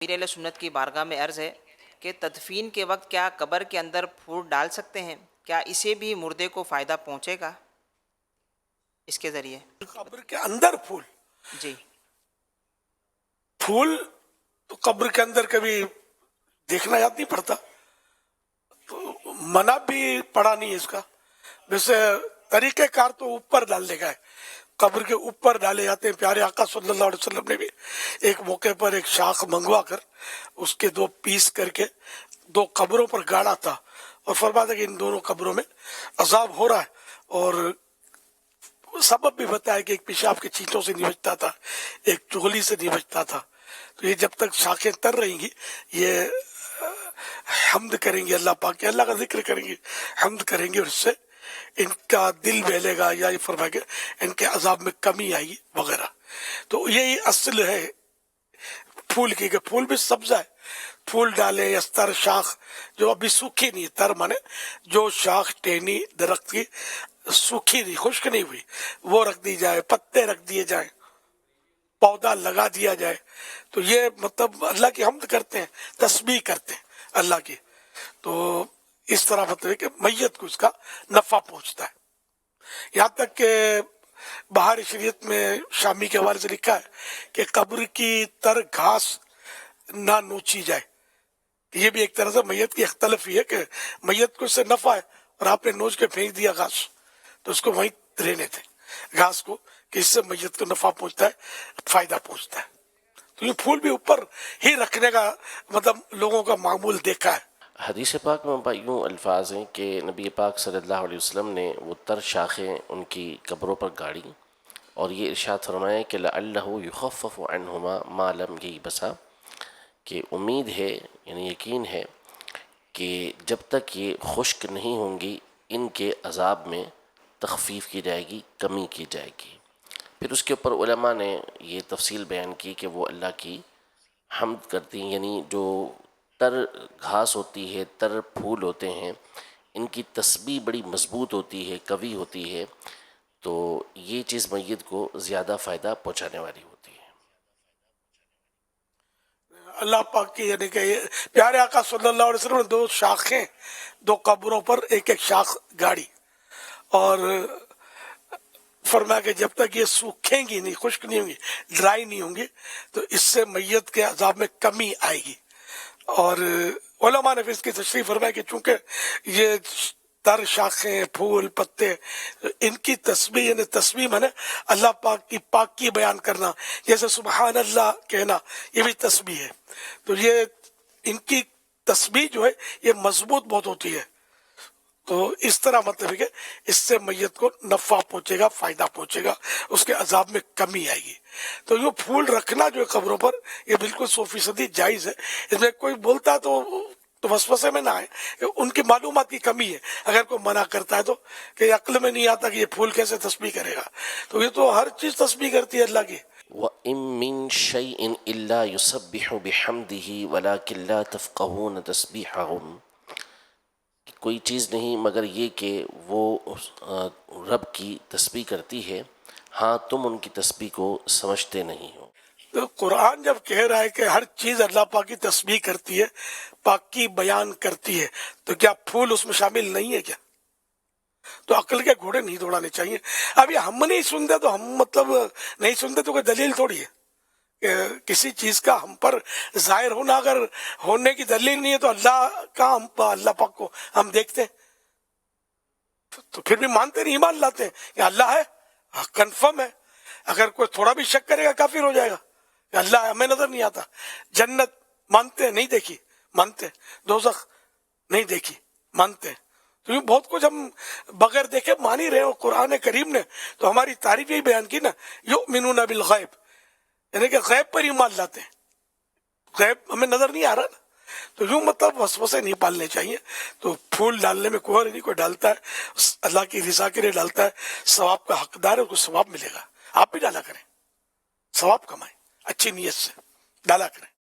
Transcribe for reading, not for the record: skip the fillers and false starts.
امیر اہل سنت کی بارگاہ میں عرض ہے کہ تدفین کے وقت کیا قبر کے اندر پھول ڈال سکتے ہیں؟ کیا اسے بھی مردے کو فائدہ پہنچے گا اس کے ذریعے؟ قبر کے اندر پھول جی پھول تو قبر کے اندر کبھی دیکھنا یاد نہیں پڑتا، تو منع بھی پڑا نہیں اس کا. ویسے طریقہ کار تو اوپر ڈالنے کا ہے، قبر کے اوپر ڈالے جاتے ہیں. پیارے آقا صلی اللہ علیہ وسلم نے بھی ایک موقع پر ایک شاخ منگوا کر اس کے 2 پیس کر کے 2 قبروں پر گاڑا تھا اور فرمایا تھا کہ ان دونوں قبروں میں عذاب ہو رہا ہے، اور سبب بھی بتایا کہ ایک پیشاب کے چیٹوں سے نہیں بچتا تھا، ایک چغلی سے نہیں بچتا تھا. تو یہ جب تک شاخیں تر رہیں گی یہ حمد کریں گے اللہ پاک کے، اللہ کا ذکر کریں گے، حمد کریں گے، اور اس سے ان کا دل بہلے گا، یا یہ فرمائے کہ ان کے عذاب میں کمی آئے گی وغیرہ. تو یہی اصل ہے پھول کی، کہ پھول بھی سبزہ ہے، پھول ڈالے یا تر شاخ جو ابھی سوکھی نہیں، تر مانے جو شاخ ٹہنی درخت کی سوکھی نہیں، خشک نہیں ہوئی، وہ رکھ دی جائے، پتے رکھ دیے جائیں، پودا لگا دیا جائے. تو یہ مطلب اللہ کی حمد کرتے ہیں، تسبیح کرتے ہیں اللہ کی. تو اس طرح مطلب ہے کہ میت کو اس کا نفع پہنچتا ہے. یہاں تک کہ بہار شریعت میں شامی کے حوالے سے لکھا ہے کہ قبر کی تر گھاس نہ نوچی جائے. یہ بھی ایک طرح سے میت کی اختلاف ہی ہے کہ میت کو اس سے نفع ہے اور آپ نے نوچ کے پھینک دیا گھاس، تو اس کو وہیں رہنے تھے گھاس کو، کہ اس سے میت کو نفع پہنچتا ہے، فائدہ پہنچتا ہے. تو یہ پھول بھی اوپر ہی رکھنے کا مطلب لوگوں کا معمول دیکھا ہے. حدیث پاک میں یوں الفاظ ہیں کہ نبی پاک صلی اللہ علیہ وسلم نے وہ تر شاخیں ان کی قبروں پر گاڑی، اور یہ ارشاد فرمایا کہ لعلہ یخفف عنہما ما لم ییبسا، کہ امید ہے، یعنی یقین ہے کہ جب تک یہ خشک نہیں ہوں گی ان کے عذاب میں تخفیف کی جائے گی، کمی کی جائے گی. پھر اس کے اوپر علماء نے یہ تفصیل بیان کی کہ وہ اللہ کی حمد کرتی ہیں، یعنی جو تر گھاس ہوتی ہے، تر پھول ہوتے ہیں، ان کی تسبیح بڑی مضبوط ہوتی ہے، قوی ہوتی ہے، تو یہ چیز میت کو زیادہ فائدہ پہنچانے والی ہوتی ہے. اللہ پاک کی یعنی کہ پیارے آقا صلی اللہ علیہ وسلم نے 2 شاخیں 2 قبروں پر ایک ایک شاخ گاڑی، اور فرمایا کہ جب تک یہ سوکھیں گی نہیں، خشک نہیں ہوں گی، ڈرائی نہیں ہوں گی، تو اس سے میت کے عذاب میں کمی آئے گی. اور علماء نے پھر اس کی تشریح فرمایا کہ چونکہ یہ تر شاخیں، پھول، پتے، ان کی تسبیح، یعنی تسبیح میں نے اللہ پاک کی پاکی بیان کرنا، جیسے سبحان اللہ کہنا، یہ بھی تسبیح ہے. تو یہ ان کی تسبیح جو ہے یہ مضبوط بہت ہوتی ہے. تو اس طرح مطلب ہے کہ اس سے میت کو نفع پہنچے گا، فائدہ پہنچے گا، اس کے عذاب میں کمی آئے گی. تو یہ پھول رکھنا جو ہے قبروں پر یہ بالکل 100% جائز ہے. اس میں کوئی بولتا ہے تو وسوسے میں نہ آئے کہ ان کی معلومات کی کمی ہے. اگر کوئی منع کرتا ہے تو کہ عقل میں نہیں آتا کہ یہ پھول کیسے تسبیح کرے گا، تو یہ تو ہر چیز تسبیح کرتی ہے اللہ کی. وَإِن مِّن شَيْءٍ إِلَّا يُسَبِّحُ بِحَمْدِهِ وَلَٰكِن لَّا تَفْقَهُونَ تَسْبِيحَهُمْ، کوئی چیز نہیں مگر یہ کہ وہ رب کی تسبیح کرتی ہے، ہاں تم ان کی تسبیح کو سمجھتے نہیں ہو. تو قرآن جب کہہ رہا ہے کہ ہر چیز اللہ پاک کی تسبیح کرتی ہے، پاکی بیان کرتی ہے، تو کیا پھول اس میں شامل نہیں ہے کیا؟ تو عقل کے گھوڑے نہیں دوڑانے چاہیے. اب یہ ہم نہیں سنتے تو ہم مطلب نہیں سنتے تو کوئی دلیل تھوڑی ہے کہ کسی چیز کا ہم پر ظاہر ہونا اگر ہونے کی دلیل نہیں ہے تو اللہ کا اللہ پاک کو ہم دیکھتے ہیں تو پھر بھی مانتے نہیں، ایمان لاتے ہیں کہ اللہ ہے، کنفرم ہے. اگر کوئی تھوڑا بھی شک کرے گا کافر ہو جائے گا کہ اللہ ہمیں نظر نہیں آتا. جنت مانتے ہیں، نہیں دیکھی، مانتے ہیں. دوزخ نہیں دیکھی، مانتے ہیں. تو یہ بہت کچھ ہم بغیر دیکھے مان ہی رہے ہو. قرآن کریم نے تو ہماری تعریف یہی بیان کی نا، یؤمنون بالغیب، یعنی کہ غیب پر ایمان لاتے ہیں. غیب ہمیں نظر نہیں آ رہا نا، تو یوں مطلب وسوسے نہیں پالنے چاہیے. تو پھول ڈالنے میں کوئی نہیں، کوئی ڈالتا ہے اللہ کی رضا کے لیے ڈالتا ہے، ثواب کا حقدار ہے، اس کو ثواب ملے گا. آپ بھی ڈالا کریں، ثواب کمائیں، اچھی نیت سے ڈالا کریں.